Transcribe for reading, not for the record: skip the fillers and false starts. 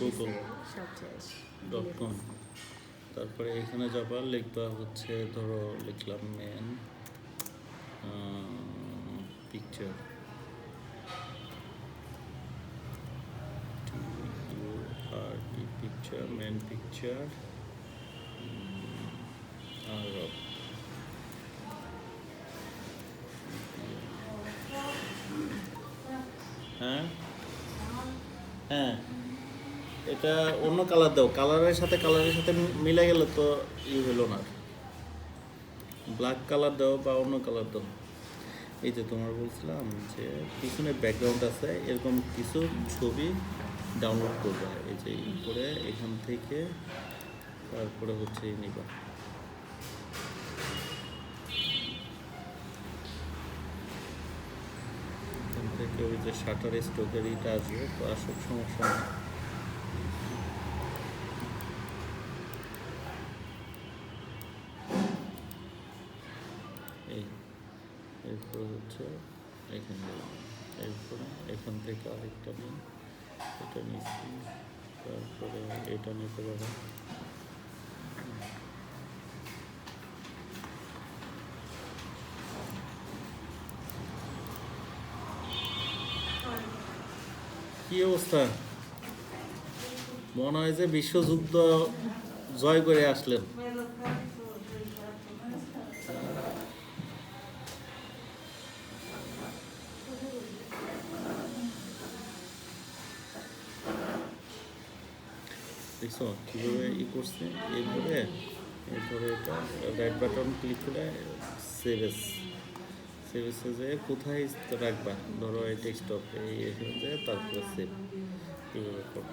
google.com। তারপরে এখানে যাবার লিখবা হচ্ছে, ধরো লিখলাম main picture, picture, main picture, আরব। হ্যাঁ হ্যাঁ, এটা অন্য কালার দাও, কালারের সাথে মিলে গেলে তো হলো না। ব্ল্যাক কালার দাও বা অন্য কালার দাও। এই যে তোমার বলছিলাম যে পিছনে ব্যাকগ্রাউন্ড আছে, এরকম কিছু ছবি ডাউনলোড করবা। এই যে করে এখান থেকে, তারপরে হচ্ছে নিবা। এখান থেকে ওই যে শাটার স্ট্রোকের ইটা আসবে, তো আসুক, সমস্যা নেই। এরপর হচ্ছে এখানে, এরপরে এখান থেকে আরেকটা নিই, এটা নিচ্ছি, তারপরে এটা নিতে পারো। কি অবস্থা? মনে হয় যে বিশ্বযুদ্ধ জয় করে আসলেন। দেখছো কীভাবে করছে? এইভাবে এটা রাইট বাটন ক্লিক করে সেভেসে যেয়ে কোথায় রাখবা, ধরো এই ডেস্কটপ এই এখানে যেয়ে তারপরে সেভ, কীভাবে করো।